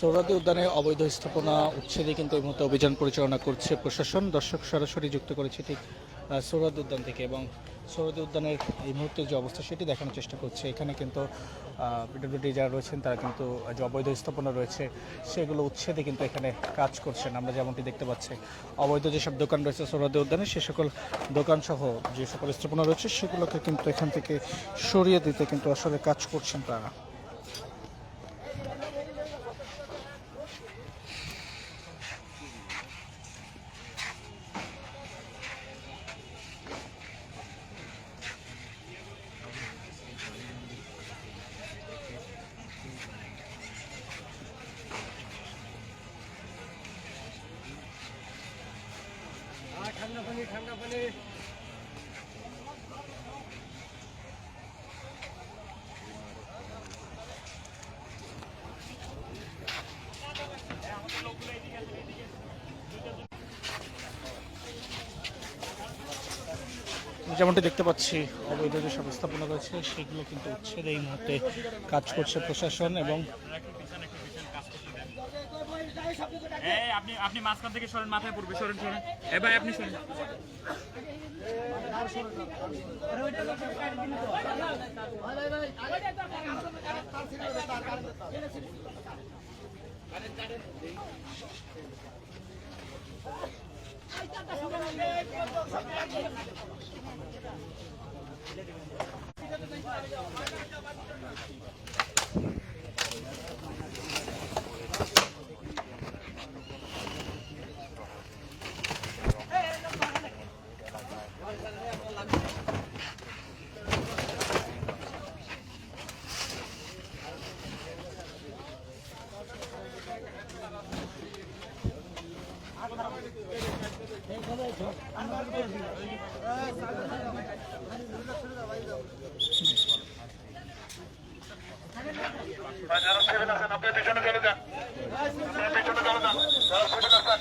সোহরাওয়ার্দী উদ্যানে অবৈধ স্থাপনা উচ্ছেদে কিন্তু এই মুহূর্তে অভিযান পরিচালনা করছে প্রশাসন। দর্শক সরাসরি যুক্ত করেছে ঠিক সোহরাওয়ার্দী উদ্যান থেকে, এবং সোহরাওয়ার্দী উদ্যানের এই মুহূর্তে যে অবস্থা সেটি দেখানোর চেষ্টা করছে। এখানে কিন্তু পিডব্লিউডি যারা রয়েছেন তারা কিন্তু যে অবৈধ স্থাপনা রয়েছে সেগুলো উচ্ছেদে কিন্তু এখানে কাজ করছেন। আমরা যেমনটি দেখতে পাচ্ছি, অবৈধ যেসব দোকান রয়েছে সোহরাওয়ার্দী উদ্যানে সে সকল দোকানসহ যে সকল স্থাপনা রয়েছে সেগুলোকে কিন্তু এখান থেকে সরিয়ে দিতে কিন্তু আসলে কাজ করছেন তারা। ঠান্ডা পানি যেমনটি দেখতে পাচ্ছি, অবৈধ যেসব স্থাপনা রয়েছে সেগুলো কিন্তু উচ্ছেদে এই মুহূর্তে কাজ করছে প্রশাসন। এবং আপনি মাঝখান থেকে সরেন, মাথায় পড়বে, সরেন সরেন এবার আপনি সরেন। যারা সেভেন আছেন আপনি পিছনে চলে যান, পিছনে চলে যান। যারা সেভেন আছেন,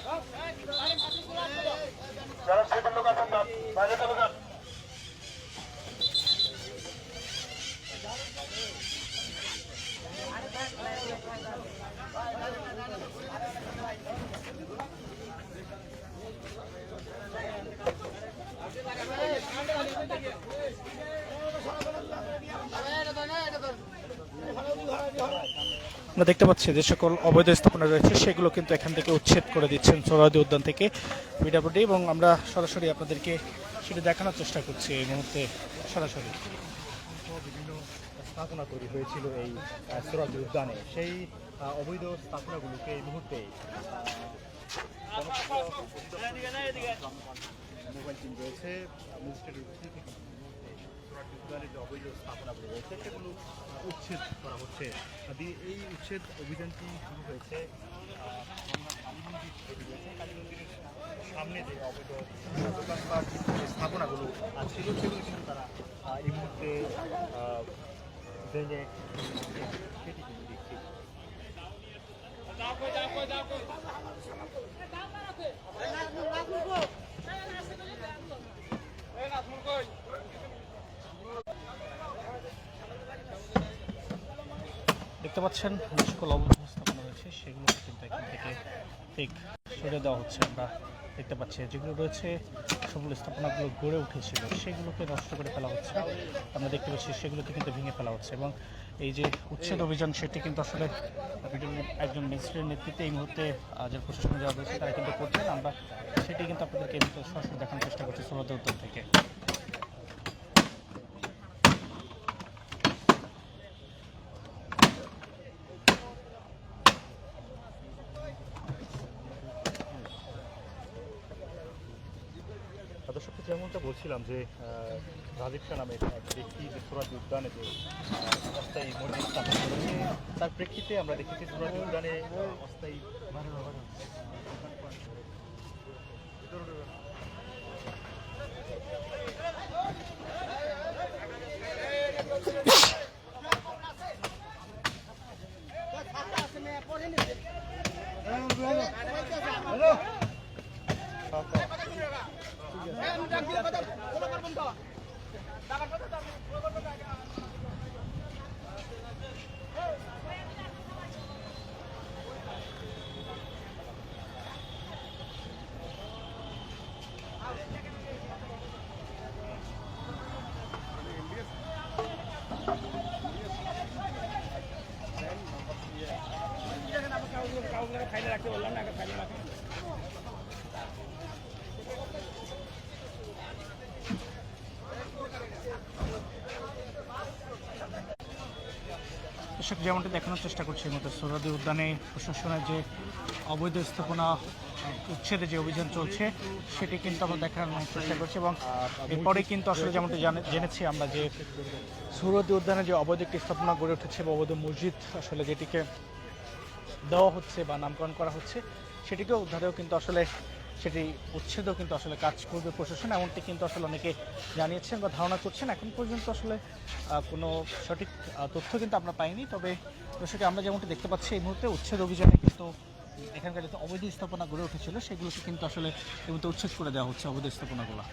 যারা সেভেন লোক আছেন না বাইরে চলে যান। আমরা দেখতে পাচ্ছি যে সকল অবৈধ স্থাপনা রয়েছে সেগুলো কিন্তু এখান থেকে উচ্ছেদ করে দিচ্ছেন সোহরাওয়ার্দী উদ্যান থেকে পিডব্লিউডি, এবং আমরা সরাসরি আপনাদেরকে সেটা দেখানোর চেষ্টা করছি এই মুহূর্তে সরাসরি। বিভিন্ন স্থাপনা তৈরি হয়েছিল এই সোহরাওয়ার্দী উদ্যানে, সেই অবৈধ স্থাপনাগুলোকে এই মুহূর্তে মোবাইল টিম রয়েছে ম্যাজিস্ট্রেটের থেকে উদ্যানের যে অবৈধ স্থাপনাগুলো রয়েছে সেগুলো উচ্ছেদ করা হচ্ছে। এই উচ্ছেদ অভিযানটি শুরু হয়েছে কালীমন্দিরের সামনে যে অবৈধ দোকানপাট স্থাপনাগুলো ছিল সেগুলো কিন্তু তারা এই মুহূর্তে ভেঙে সেটি কিন্তু দেখছি। দেখতে পাচ্ছেন যে সকল অবৈধ স্থাপনা রয়েছে সেগুলোকে কিন্তু এখান থেকে ঠিক সরিয়ে দেওয়া হচ্ছে। আমরা দেখতে পাচ্ছি যেগুলো রয়েছে সকল স্থাপনাগুলো গড়ে উঠেছিল সেগুলোকে নষ্ট করে ফেলা হচ্ছে। আমরা দেখতে পাচ্ছি সেগুলোকে কিন্তু ভেঙে ফেলা হচ্ছে, এবং এই যে উচ্ছেদ অভিযান সেটি কিন্তু আসলে একজন ম্যাজিস্ট্রেটের নেতৃত্বে এই মুহূর্তে যে প্রশাসনে যাওয়া রয়েছে তারা কিন্তু করছেন। আমরা সেটি কিন্তু আপনাদেরকে সরাসরি দেখানোর চেষ্টা করছি সোহরাওয়ার্দী উদ্যান থেকে। দর্শককে যেমনটা বলছিলাম যে রাজীব শাহ নামের এক ব্যক্তি যে সোহরাওয়ার্দী উদ্যানে যে অস্থায়ী মসজিদ স্থাপন করেছে তার প্রেক্ষিতে আমরা দেখেছি সোহরাওয়ার্দী উদ্যানে অস্থায়ী খাইলে রাখতে বললাম না, খাইলে রাখতে। দর্শক, যেমনটি দেখানোর চেষ্টা করছি এই মতো সোহরাওয়ার্দী উদ্যানে প্রশাসনের যে অবৈধ স্থাপনা উচ্ছেদে যে অভিযান চলছে সেটি কিন্তু আমরা দেখানোর চেষ্টা করছি এবং এরপরে কিন্তু আসলে যেমনটি জেনেছি আমরা যে সোহরাওয়ার্দী উদ্যানে যে অবৈধ একটি স্থাপনা গড়ে উঠেছে বা অবৈধ মসজিদ আসলে যেটিকে দেওয়া হচ্ছে বা নামকরণ করা হচ্ছে সেটিকেও উদ্ধারেও কিন্তু আসলে সেটি উচ্ছেদও কিন্তু আসলে কাজ করবে প্রশাসন, এমনটি কিন্তু আসলে অনেকে জানিয়েছেন বা ধারণা করছেন। এখন পর্যন্ত আসলে কোনো সঠিক তথ্য কিন্তু আমরা পাইনি। তবে দর্শক, আমরা যেমনটি দেখতে পাচ্ছি এই মুহূর্তে উচ্ছেদ অভিযানে কিন্তু এখানকার যত অবৈধ স্থাপনা গড়ে উঠেছিল সেগুলোকে কিন্তু আসলে এই মুহূর্তে উচ্ছেদ করে দেওয়া হচ্ছে অবৈধ স্থাপনাগুলো।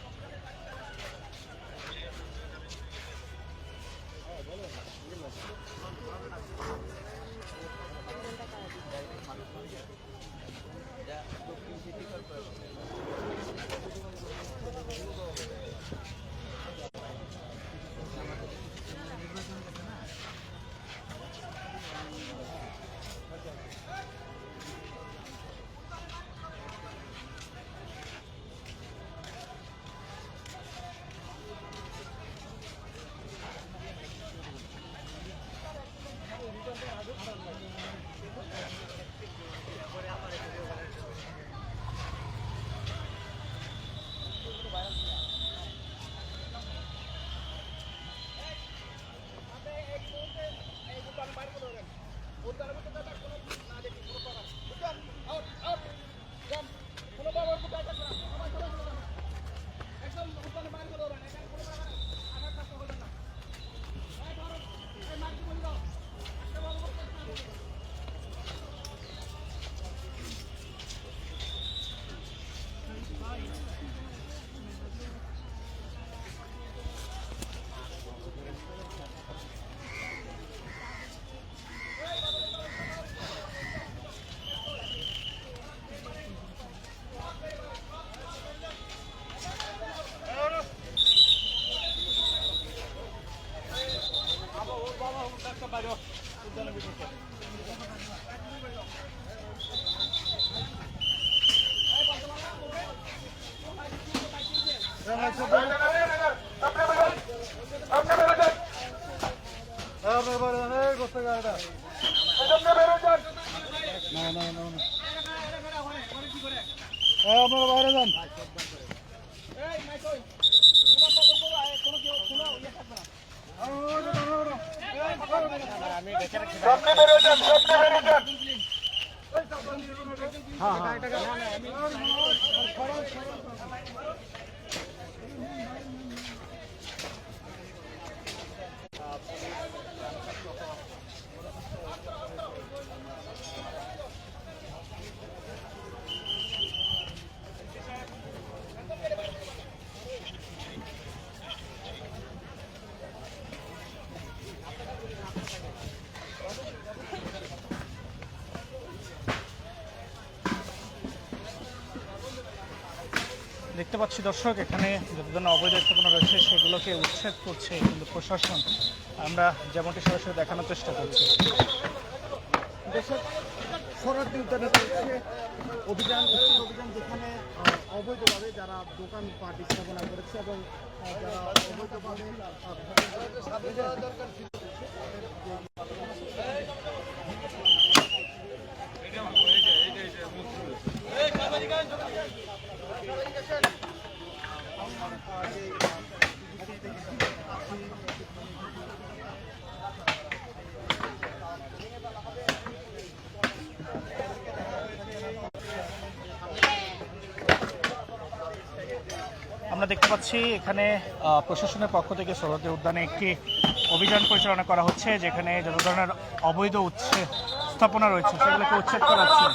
দেখতে পাচ্ছি দর্শক, এখানে যত ধরনের অবৈধ স্থাপনা রয়েছে সেগুলোকে উচ্ছেদ করছে কিন্তু প্রশাসন। আমরা যেমনটি সরাসরি দেখানোর চেষ্টা করছি। দেশের সোহরাওয়ার্দী উদ্যানে চলছে অভিযান, যেখানে অবৈধভাবে যারা দোকান পাট স্থাপনা করেছে এবং যারা অবৈধভাবে আমরা দেখতে পাচ্ছি এখানে প্রশাসনের পক্ষ থেকে সোহরাওয়ার্দী উদ্যানে একটি অভিযান পরিচালনা করা হচ্ছে, যেখানে যত ধরনের অবৈধ স্থাপনা রয়েছে সেগুলোকে উচ্ছেদ করা হচ্ছে।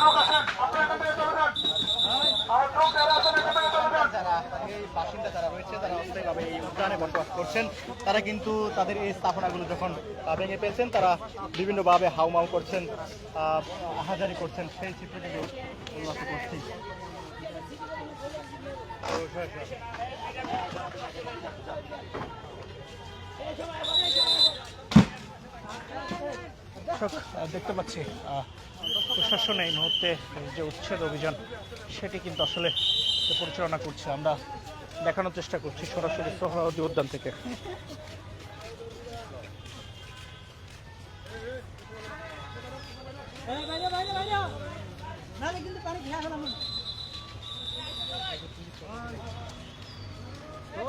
যারা এই বাসিন্দা যারা রয়েছে, যারা অস্থায়ীভাবে এই উদ্যানে বসবাস করছেন, তারা কিন্তু তাদের এই স্থাপনাগুলো যখন ভেঙে ফেলছেন, তারা বিভিন্নভাবে হাউমাউ করছেন, আহাজারি করছেন। সেই চিত্রটিকে লক্ষ্য করছি। দেখতে পাচ্ছি প্রশাসন এই মুহূর্তে যে উচ্ছেদ অভিযান সেটি কিন্তু আসলে পরিচালনা করছে। আমরা দেখানোর চেষ্টা করছি সরাসরি সোহরাওয়ার্দী উদ্যান থেকে। ও